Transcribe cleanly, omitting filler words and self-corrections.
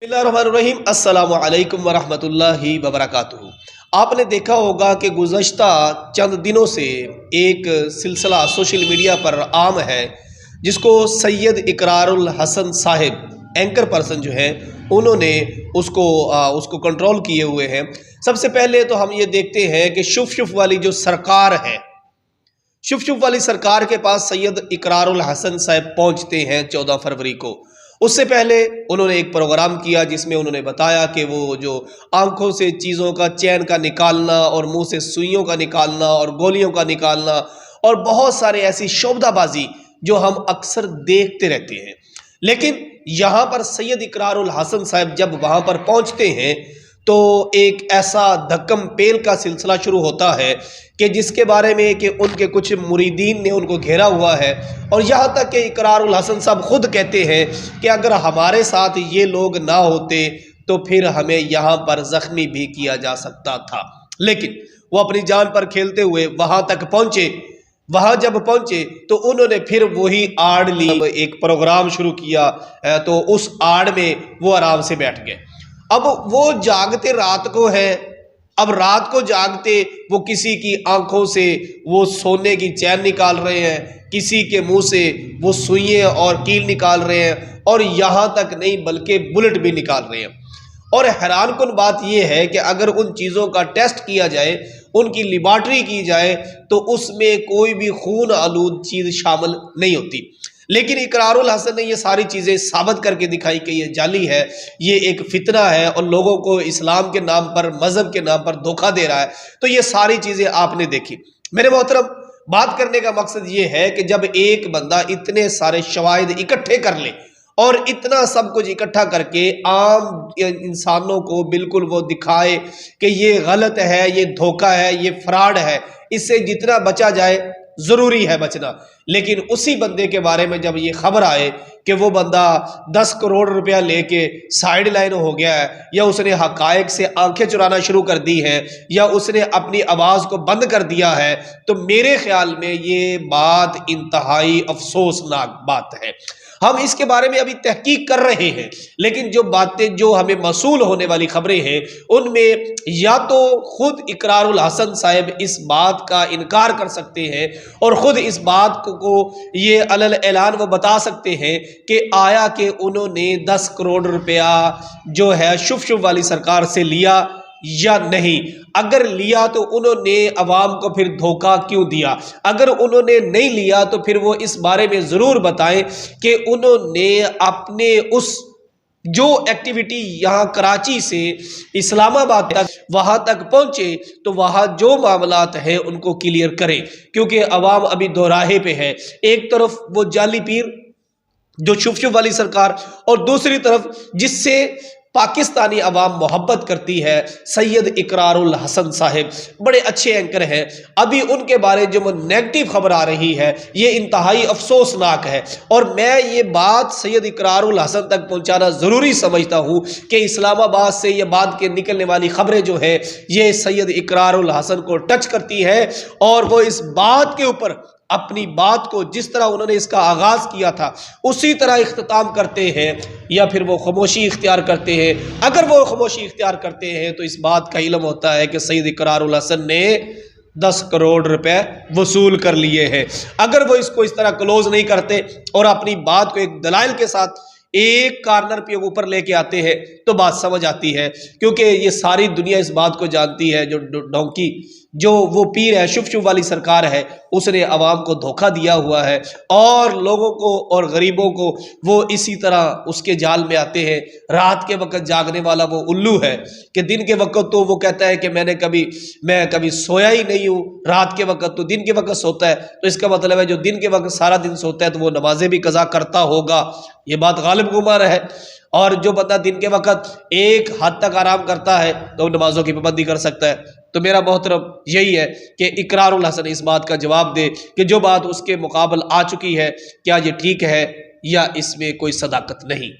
बिस्मिल्लाहिर्रहमानिर्रहीम अस्सलामु अलैकुम वरहमतुल्लाहि वबरकातुहू। आपने देखा होगा कि गुज़श्ता चंद दिनों से एक सिलसिला सोशल मीडिया पर आम है जिसको सैयद इकरारुल हसन साहिब एंकर पर्सन जो है उन्होंने उसको कंट्रोल किए हुए हैं। सबसे पहले तो हम ये देखते हैं कि शुफ वाली जो सरकार है, शुफ वाली सरकार के पास सैयद इकरारुल हसन साहब पहुंचते हैं 14 फरवरी को। उससे पहले उन्होंने एक प्रोग्राम किया जिसमें उन्होंने बताया कि वो जो आंखों से चीज़ों का चैन का निकालना और मुंह से सुइयों का निकालना और गोलियों का निकालना और बहुत सारे ऐसी शोबदाबाजी जो हम अक्सर देखते रहते हैं, लेकिन यहाँ पर सैयद इकरारुल हसन साहब जब वहाँ पर पहुँचते हैं तो एक ऐसा धक्कम पेल का सिलसिला शुरू होता है कि जिसके बारे में कि उनके कुछ मुरीदीन ने उनको घेरा हुआ है और यहाँ तक कि इकरारुल हसन साहब खुद कहते हैं कि अगर हमारे साथ ये लोग ना होते तो फिर हमें यहाँ पर ज़ख्मी भी किया जा सकता था। लेकिन वो अपनी जान पर खेलते हुए वहाँ तक पहुँचे। वहाँ जब पहुँचे तो उन्होंने फिर वही आड़ ली, एक प्रोग्राम शुरू किया तो उस आड़ में वो आराम से बैठ गए। अब वो जागते रात को है, अब रात को जागते वो किसी की आंखों से वो सोने की चैन निकाल रहे हैं, किसी के मुंह से वो सुइयां और कील निकाल रहे हैं और यहाँ तक नहीं बल्कि बुलेट भी निकाल रहे हैं। और हैरान कुन बात यह है कि अगर उन चीज़ों का टेस्ट किया जाए, उनकी लेबॉरेटरी की जाए तो उसमें कोई भी खून आलूद चीज़ शामिल नहीं होती। लेकिन इकरारुल हसन ने ये सारी चीज़ें साबित करके दिखाई कि ये जाली है, ये एक फितना है और लोगों को इस्लाम के नाम पर, मज़हब के नाम पर धोखा दे रहा है। तो ये सारी चीज़ें आपने देखी। मेरे मोहतरम, बात करने का मकसद ये है कि जब एक बंदा इतने सारे शवाहिद इकट्ठे कर ले और इतना सब कुछ इकट्ठा करके आम इंसानों को बिल्कुल वो दिखाए कि ये गलत है, ये धोखा है, ये फ्रॉड है, इससे जितना बचा जाए ज़रूरी है बचना। लेकिन उसी बंदे के बारे में जब ये खबर आए कि वो बंदा 10 करोड़ रुपया लेके साइड लाइन हो गया है, या उसने हकायक से आंखें चुराना शुरू कर दी हैं, या उसने अपनी आवाज़ को बंद कर दिया है, तो मेरे ख्याल में ये बात इंतहाई अफसोसनाक बात है। हम इसके बारे में अभी तहकीक कर रहे हैं, लेकिन जो बातें जो हमें मसूल होने वाली खबरें हैं उनमें या तो खुद इकरारुल हसन साहब इस बात का इनकार कर सकते हैं और ख़ुद इस बात को ये अलल ऐलान वो बता सकते हैं कि आया कि उन्होंने 10 करोड़ रुपया जो है शुफ वाली सरकार से लिया या नहीं। अगर लिया तो उन्होंने अवाम को फिर धोखा क्यों दिया? अगर उन्होंने नहीं लिया तो फिर वो इस बारे में ज़रूर बताएं कि उन्होंने अपने उस जो एक्टिविटी यहाँ कराची से इस्लामाबाद तक वहाँ तक पहुँचे तो वहाँ जो मामलात हैं उनको क्लियर करें, क्योंकि अवाम अभी दोराहे पे है। एक तरफ वो जाली पीर जो शुफ वाली सरकार और दूसरी तरफ जिससे पाकिस्तानी अवाम मोहब्बत करती है सैयद इकरारुल हसन साहिब, बड़े अच्छे एंकर हैं। अभी उनके बारे जो नेगेटिव खबर आ रही है ये इंतहाई अफसोसनाक है और मैं ये बात सैयद इकरारुल हसन तक पहुंचाना ज़रूरी समझता हूँ कि इस्लामाबाद से ये बात के निकलने वाली खबरें जो है ये सैयद इकरारुल हसन को टच करती है और वो इस बात के ऊपर अपनी बात को जिस तरह उन्होंने इसका आगाज़ किया था उसी तरह इख्तिताम करते हैं या फिर वो खामोशी इख्तियार करते हैं। अगर वो खामोशी इख्तियार करते हैं तो इस बात का इल्म होता है कि सैयद इकरारुल हसन ने 10 करोड़ रुपए वसूल कर लिए हैं। अगर वो इसको इस तरह क्लोज नहीं करते और अपनी बात को एक दलाइल के साथ एक कार्नर पे ऊपर लेके आते हैं तो बात समझ आती है, क्योंकि ये सारी दुनिया इस बात को जानती है जो डोंकी जो वो पीर है शुफ वाली सरकार है उसने अवाम को धोखा दिया हुआ है और लोगों को और गरीबों को वो इसी तरह उसके जाल में आते हैं। रात के वक्त जागने वाला वो उल्लू है कि दिन के वक्त तो वो कहता है कि मैं कभी सोया ही नहीं हूँ, रात के वक्त तो दिन के वक्त सोता है। तो इसका मतलब है जो दिन के वक्त सारा दिन सोता है तो वो नमाजें भी कज़ा करता होगा, ये बात गालिब गुमान है। और जो बंदा दिन के वक्त एक हद तक आराम करता है तो नमाजों की पाबंदी कर सकता है। तो मेरा मोहतरम यही है कि इकरारुल हसन इस बात का जवाब दे कि जो बात उसके मुकाबल आ चुकी है क्या ये ठीक है या इसमें कोई सदाकत नहीं।